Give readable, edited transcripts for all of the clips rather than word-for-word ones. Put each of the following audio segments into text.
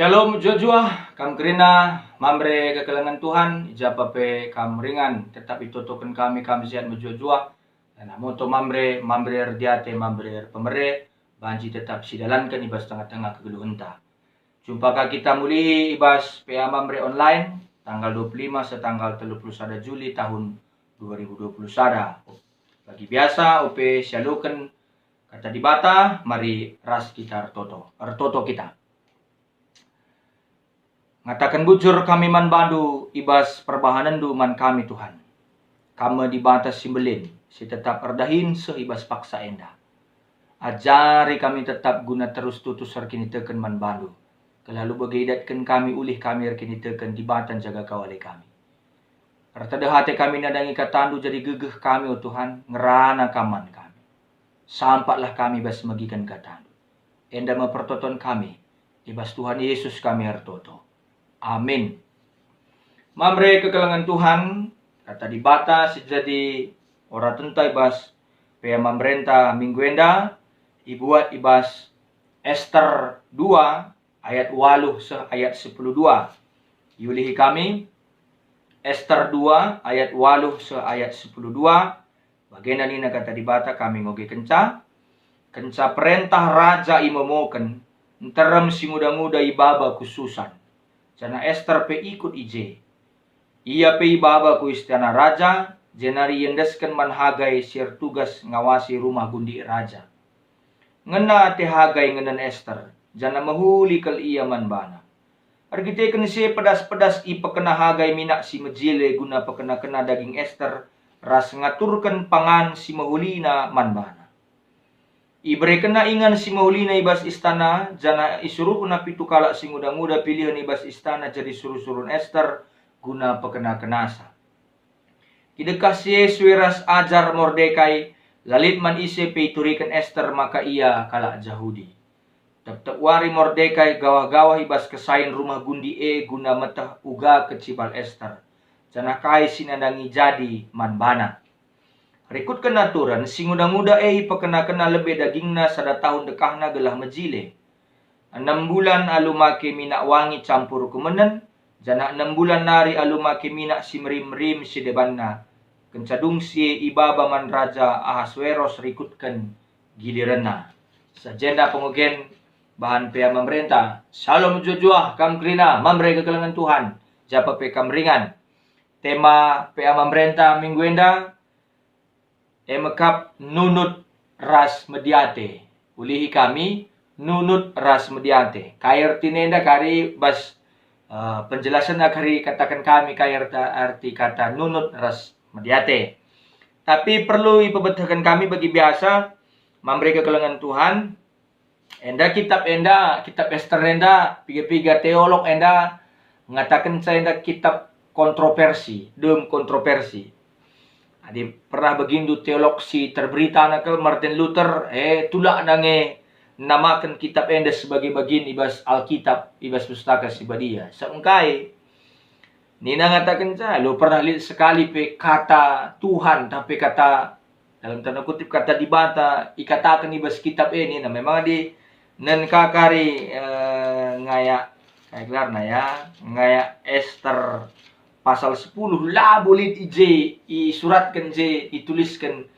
Shalom jua-jua, kam kerina, mamre kekelangan Tuhan, ijapape kam ringan, tetap itotokan kami kam ziat menjua-jua. Dan moto mamre erdiate, mamre pemere, banji tetap sidalankan ibas tengah-tengah kegeluhenta. Jumpakah kita muli ibas PA mamre online, tanggal 25 setanggal 31 Juli tahun 2021. Bagi biasa, OP syalukan kata dibata, mari ras kita ertoto kita. Ngatakan bujur kami man bandu ibas perbahanan du man kami Tuhan. Kami di batas simbelin, si tetap erdahin seibas paksa enda. Ajari kami tetap guna terus tutus kini teken man bandu. Kelalu bagaidatkan kami ulih kami kini teken di batan jaga kawali kami. Ertada hati kami nadangi katandu jadi gegeh kami oh Tuhan, ngerana kaman kami. Sampatlah kami bas magikan katandu. Enda mempertoton kami, ibas Tuhan Yesus kami ertoto. Amin. Mamre kekelangan Tuhan, kata dibata sejadi ora tentai bas pea mamrenta minggu enda, ibuat ibas Ester 2 ayat 8 se ayat 12. Yulihi kami Ester 2 ayat 8 se ayat 12. Bagian ini kata dibata kami ngoge kenca perintah raja imomoken enterem si muda-muda ibaba khususan. Jana Ester pe ikut ije. Ia pe ibaba ku istana raja, jenari yendesken manhagai sir tugas ngawasi rumah gundi raja. Ngena te hagai ngenen Ester, jana mahuli kal ia man bana. Argiteken se pedas-pedas i pekena hagai minak si mejile guna pekena-kena daging Ester, ras ngaturkan pangan si mahulina man bana. Ibre kena ingan si mahulina ibas istana, jana isuruh na pitu kalak si muda-muda pilihan ibas istana jadi suruh-surun Ester guna pekena kenasa. Kidekah si suiras ajar Mordekai, lalit man ise peiturikan Ester maka ia kalak Jahudi. Tep-tep wari Mordekai gawah-gawah ibas kesain rumah gundi guna metah uga kecibal Ester. Jana kai sinandangi jadi man bana. Rikut kenaturan, si muda-muda pekena-kena lebih dagingna sada tahun dekahna gelah mejile. 6 bulan alu make minak wangi campur kumenen, jana 6 bulan nari alu make minak si merim-merim si debanna. Kencadung si ibaba man raja Ahasweros rikutkan gilirenna. Sajenda pengugen bahan pea pemerintah. Shalom jujua kam krina, mamre kekelangan Tuhan. Japa pe kam ringan. Tema pea pemerintah minggu enda. Emekap nunut ras mediate. Ulihi kami nunut ras mediate. Kair tinenda kari bas penjelasan kari katakan kami kair arti kata nunut ras mediate. Tapi perlu ipebetahkan kami bagi biasa memberi kekelangan Tuhan. Kitab Ester enda, piga-piga teolog enda mengatakan saya enda kitab kontroversi, kontroversi. Adi pernah begindu teolog si terberita nakel Martin Luther tulak nange namakan kitab enda sebagai bagian ibas Alkitab, ibas pustaka si badia. Saengkai nina ngatakan saya lo pernah lihat sekali pe kata Tuhan tapi kata dalam tanda kutip kata dibata ikatakan ibas kitab ini nah memang di nen kakari ngaya kayak gelarna ya ngaya Ester pasal 10 lah boleh isuratkan dituliskan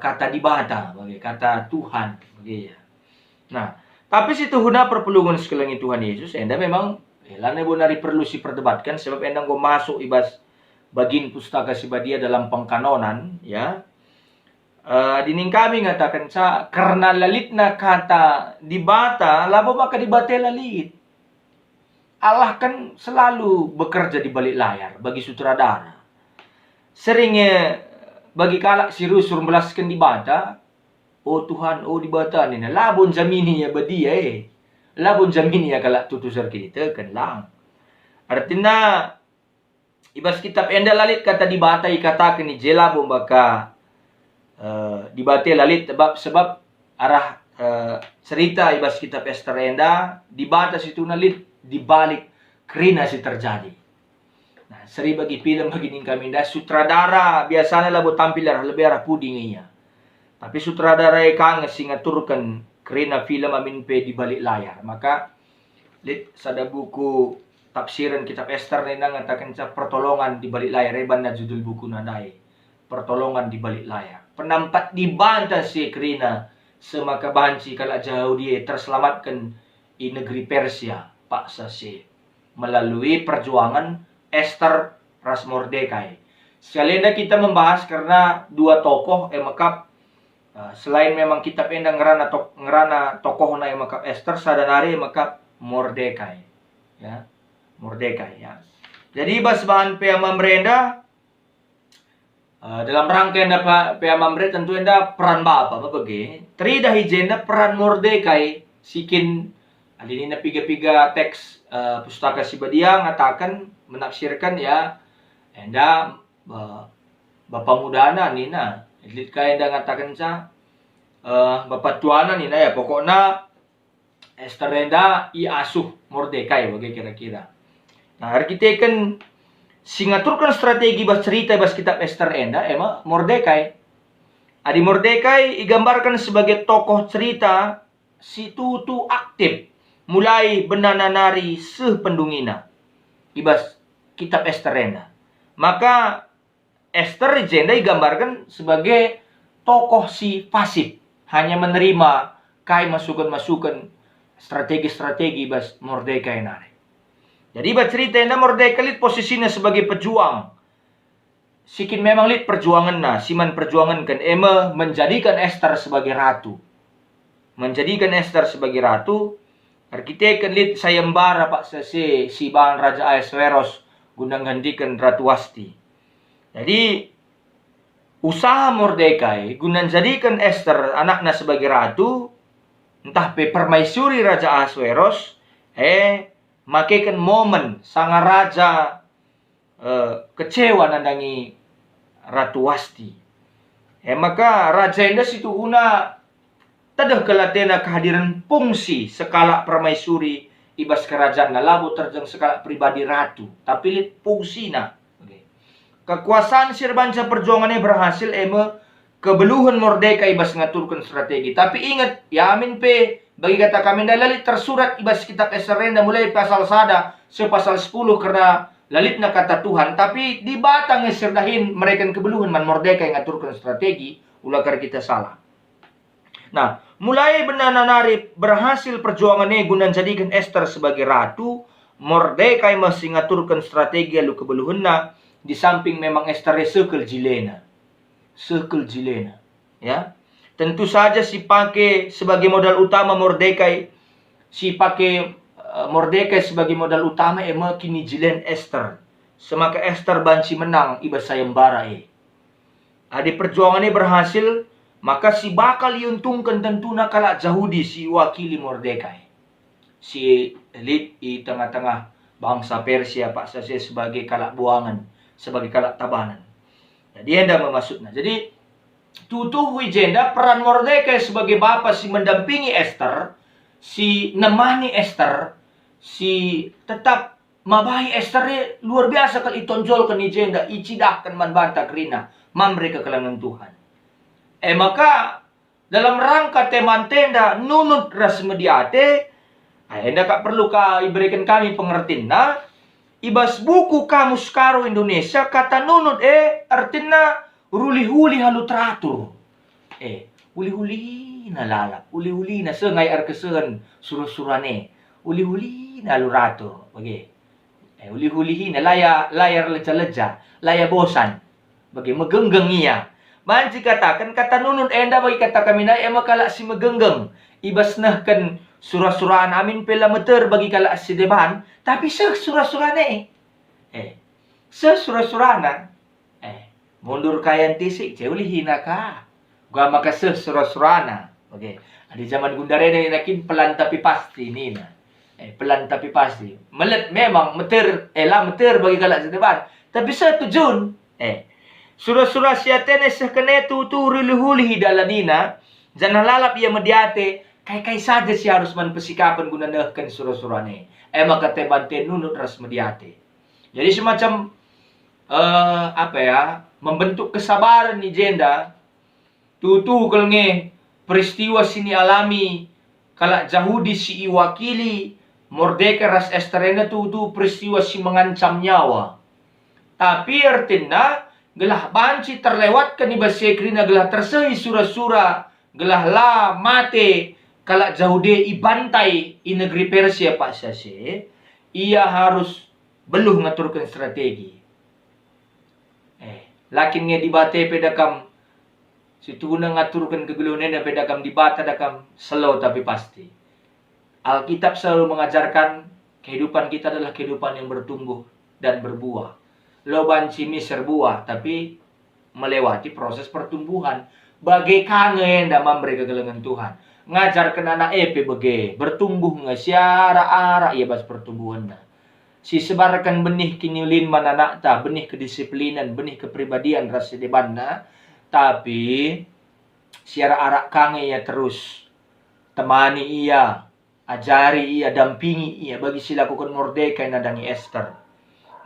kata dibata bagi kata Tuhan bagi ya. Nah, tapi situ huna perpelungan sekelangi Tuhan Yesus enda memang lane bonari perlu si perdebatkan sebab enda go masuk ibas bagin pustaka si badia dalam pengkanonan ya. Dining kami ngatakan karena lalitna kata dibata labo maka dibata lalit. Allah kan selalu bekerja di balik layar bagi sutradara. Seringnya bagi kalak si rusur melaskan dibata, oh Tuhan, oh dibata ni na labon jamini ya badia labon jamini ya kalak tutusar kita kan lang. Artinya ibas kitab enda lalit kata dibata ikatakan ni jela bombaka dibata lalit sebab arah cerita ibas kitab Ester enda dibata situ nalit dibalik kerina si terjadi. Nah, seri bagi film begini kami dah sutradara biasanya lah buat tampil lebih arah pudingnya. Tapi sutradara kang ngaturkan kerina film amin pe di balik layar. Maka lit sada buku tafsiran kitab Ester nina ngatakan pertolongan di balik layar, reban na judul buku nadai. Pertolongan di balik layar. Penampat dibantah si Krina semaka banci kalau jauh dia terselamatkan di negeri Persia paksa si melalui perjuangan Ester ras Mordekai. Sekalian kita membahas karena dua tokoh makap selain memang kitab enda ngerana tokoh na makap Ester sadanari makap Mordekai ya. Mordekai ya. Jadi bas bahan pea mamrenda dalam rangka enda pea mamre tentu enda peran bapa bagi trida hijenda peran Mordekai sikin alini na piga-piga teks pustaka Sibadia ngatakan menafsirkan ya enda bapak mudana nina edit kaya enda ngatakan sa bapak tuana nina ya pokoknya Ester enda i asuh Mordekai bagi kira-kira. Nah, kita kan singaturkan strategi bas cerita bas kitab Ester enda emang Mordekai. Adi Mordekai digambarkan sebagai tokoh cerita si tutu aktif mulai benananari sependungina ibas kitab Ester enda. Maka Ester jenda digambarkan sebagai tokoh si pasif, hanya menerima kai masukan-masukan strategi-strategi bas Mordekai nari. Jadi bas cerita enda Mordekai lit posisinya sebagai pejuang. Sikin memang lit perjuangan na, siman perjuangan kan ema menjadikan Ester sebagai ratu. Menjadikan Ester sebagai ratu. Arkitek kan lit sayembara pak sese si bang Raja Ahasveros guna gantikan Ratu Wasti. Jadi usaha Mordekai guna jadikan Ester anaknya sebagai ratu, entah pe permaisuri Raja Ahasveros, makekan momen sang raja kecewa nandangi Ratu Wasti. Maka raja enda situ una tadah kelatena kehadiran fungsi skala permaisuri ibas kerajaan na labu terjang skala pribadi ratu, tapi lit fungsi na. Kekuasaan sirbanca perjuangannya berhasil kebeluhan Mordekai ibas ngaturkan strategi. Tapi ingat, ya amin pe bagi kata kami lalit tersurat ibas kitab Ester enda mulai pasal sada pasal 10 karena lalit na kata Tuhan. Tapi di batang serdahin mereka kebeluhan man Mordekai ngaturkan strategi ulakar kita salah. Nah, mulai benananari berhasil perjuangannya guna jadikan Ester sebagai ratu, Mordekai masih ngaturkan strategi lalu kebeluhan na. Di samping memang Ester sekel jilena. Sekel jilena. Ya. Tentu saja si pakai sebagai modal utama Mordekai. Si pakai Mordekai sebagai modal utama kini jilen Ester. Semaka Ester banci menang ibas sayembara Adi perjuangannya berhasil, maka si bakal diuntungkan tentu nakala Yahudi si wakili Mordekai. Si elit di tengah-tengah bangsa Persia pak saya sebagai kalak buangan, sebagai kalak tabanan. Jadi enda memasuknya. Jadi tutuh wijenda peran Mordekai sebagai bapak si mendampingi Ester, si nemani Ester, si tetap mabahi Ester luar biasa kalau itonjolkan ijenda, icidahkan manbanta kerina, mereka kelangan Tuhan. Maka dalam rangka teman tenda nunut ras mediate, enda kak perlu iberikan kami pengertian na ibas buku Kamus Karo Indonesia kata nunut artinya ruli-huli halu teratur. Uli-huli na lalap, uli-huli na sengay arkesehan surah-surane, uli-huli na lurato. Bagi. Uli-huli na layar leja-leja, layar bosan. Bagi megenggeng iya. Manci katakan kata nunut enda bagi kata kami na kala si megenggeng. Ibas nahkan surah-surahan amin pela meter bagi kala si deban. Tapi surah-surane surah-surana mundur kayan tisik uli hina ka. Gua maka surah-surana. Oke. Di zaman Gundare nakin pelan tapi pasti ni na. Pelan tapi pasti. Melet memang meter meter bagi kala si deban. Tapi setujun surah-surah siatene sekene tutu ruluhuli daladina jangan lalap ia mediate kai saja si harus manpesikapan guna nehkan surah-surane maka tebante nunut ras mediate. Jadi semacam membentuk kesabaran ni jenda tutu kelnge peristiwa sini alami kalak Yahudi si iwakili Mordecai ras Esther tu peristiwa si mengancam nyawa. Tapi artinya gelah banci terlewatkan iba sekrina gelah tersei sura-sura gelah la mate kalak Yahude ibantai i negeri Persia Pak Sase, ia harus beluh ngaturkan strategi. Lakin nga dibate pedakam situna ngaturkan kegeluhan na pedakam dibata dakam slow tapi pasti. Alkitab selalu mengajarkan kehidupan kita adalah kehidupan yang bertumbuh dan berbuah. Loban cimis serbuah, tapi melewati proses pertumbuhan. Bagai kangen dan memberi kegelengan Tuhan. Ngajarkan anak epe bagai bertumbuh siara arah ia bas pertumbuhan na. Si sebarkan benih kinyulin mananak ta, benih kedisiplinan, benih kepribadian rasa deban na. Tapi siara arak kangen ia terus temani ia, ajari ia, dampingi ia bagi silakukan Mordecai nadangi Esther.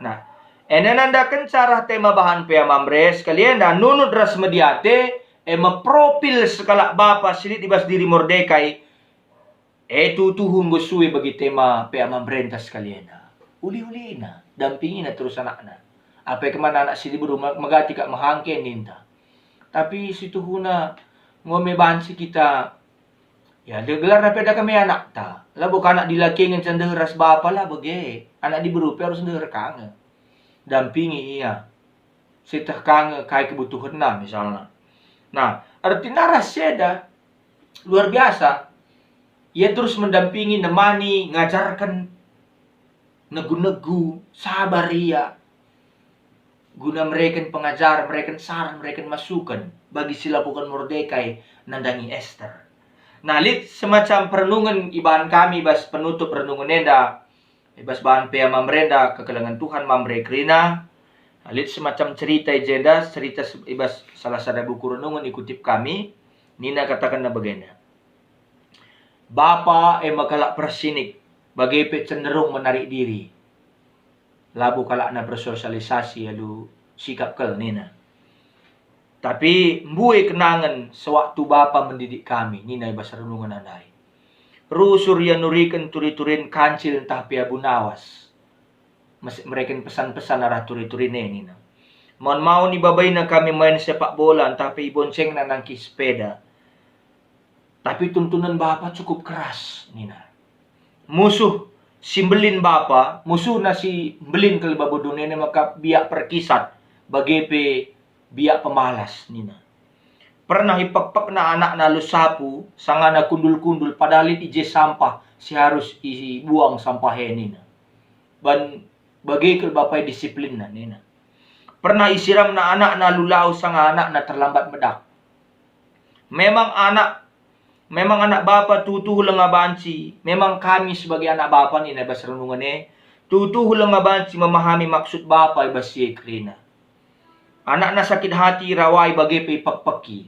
Nah, enanandakan cara tema bahan pea mamres kalian dan nunut ras mediate profil sekala bapa silit ibas diri Mordecai tuhum gusui bagi tema pea mamrentas kalian. Uli-uli na, dampingi na terus anak-anak. Apa kemana anak sili buru magati kak mahangke ninta. Tapi situ huna ngome bansi kita ya gelar na peda kami anak ta. Lah bukan anak dilaki ngan cendeh ras bapa lah bagi. Anak diberupi harus cendeh kange. Dampingi ia. Sitah kange kai kebutuhan na misalnya. Nah, artinya raseda luar biasa. Ia terus mendampingi, nemani, ngajarkan negu-negu, sabar ia. Guna mereka pengajar, mereka saran, mereka masukan bagi silapukan Mordecai nandangi Esther. Nah, lihat semacam perenungan ibahan kami bas penutup perenungan nenda. Ibas bahan pea mamrenda kekelangan Tuhan mamre krina. Nah, lihat semacam cerita jeda, cerita ibas salah satu buku renungan ikutip kami. Nina katakan na bagena. Bapa makalak persinik bagi cenderung menarik diri. Labu kalak na bersosialisasi lalu sikap kel nina. Tapi mbue kenangan sewaktu bapa mendidik kami. Nina ibas renungan andai. Rusur yang nurikan turi-turin kancil entah pia bunawas. Mereka pesan-pesan arah turi-turin nina. Mohon mau ni babay na kami main sepak bola entah pia bonceng na nangki sepeda. Tapi tuntunan bapa cukup keras nina. Musuh simbelin bapa, musuh na si belin ke babo dunia ni maka biak perkisat bagi pe biak pemalas nina. Pernah ipakpak na anak na lusapu, sanga na kundul-kundul padahal ije sampah si harus isi buang sampah nina. Ban bagi ke bapai disiplin na nina. Pernah isiram na anak na lulau sanga anak na terlambat medak. Memang anak bapa tutu hulang abanci. Memang kami sebagai anak bapa ni na bas renungan tutu hulang abanci memahami maksud bapa ibas krina. Anak na sakit hati rawai bagi pe pakpaki.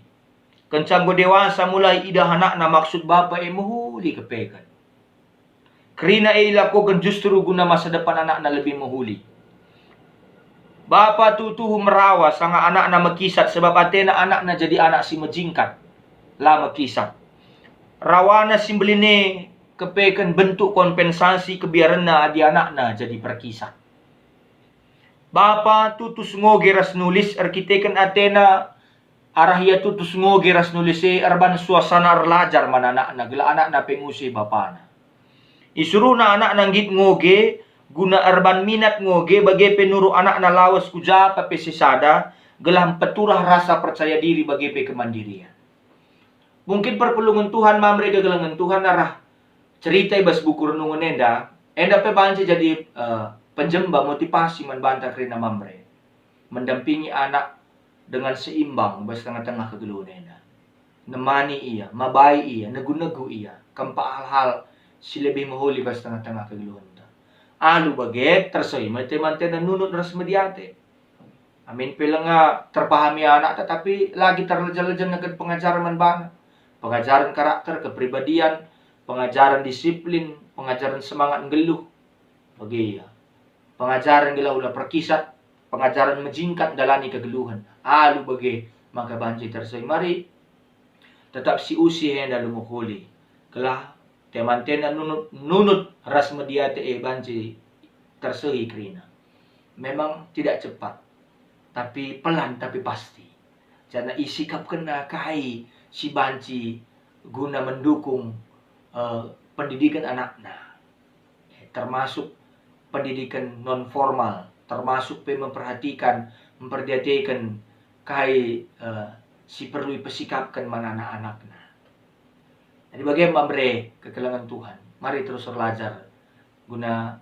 Kencang go dewasa mulai idah anak na maksud bapa muhuli kepekan. Krina lakukan justru guna masa depan anak na lebih muhuli. Bapa tutu merawa sanga anak na makisat sebab atena anak na jadi anak si majingkat. La makisat. Rawana simbeline kepekan bentuk kompensasi kebiaran na di anak na jadi perkisat. Bapa tutus ngoge ras nulis arkitekan atena arahia tutus ngoge ras nulis arban suasana arlajar mana anak na gila anak na pengusi bapa na. Isuru na anak nanggit ngoge guna arban minat ngoge bagi penuru anak na lawas uja pesisada gelah peturah rasa percaya diri bagi pe kemandirian. Mungkin perpelungan Tuhan mamre kegelangan Tuhan arah cerita ibas buku renungan enda pe banci jadi penjemba motivasi membantah kerina mamre mendampingi anak dengan seimbang bas tengah-tengah kegeluhan enda. Nemani ia, mabai ia, negu-negu ia, kempa hal-hal si lebih mahuli bas tengah-tengah kegeluhan enda. Alu baget tersoi mante-mante dan nunut ras mediate. Amin pelanga terpahami anak tetapi lagi terleja-leja dengan pengajaran manbana. Pengajaran karakter, kepribadian, pengajaran disiplin, pengajaran semangat ngeluh. Bagi ya. Pengajaran gila ulah perkisat, pengajaran menjingkat dalani kegeluhan. Alu bagi maka banci tersoi mari tetap si usi yang dalam mukhuli. Kelah Teman-teman nunut ras media te banci tersehi kerina. Memang tidak cepat, tapi pelan tapi pasti. Karena isikap kena kai si banci guna mendukung pendidikan anaknya, termasuk pendidikan non formal, termasuk memperhatikan, memperhatikan kai si perlu dipersikapkan mana anak-anaknya. Jadi bagaimana bre kekelangan Tuhan, mari terus belajar guna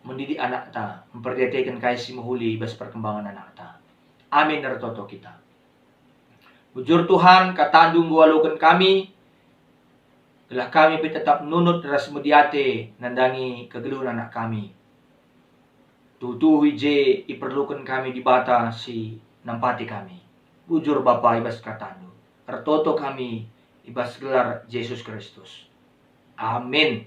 mendidik anak ta, memperhatikan kai si mahuli bas perkembangan anak ta. Amin nartoto kita. Bujur Tuhan katandung walukan kami, telah kami tetap nunut ras mediate nandangi kegeluhan anak kami. Tutuhi je iperlukan kami di bata si nampati kami. Bujur Bapa ibas katandu. Tertoto kami ibas gelar Yesus Kristus. Amin.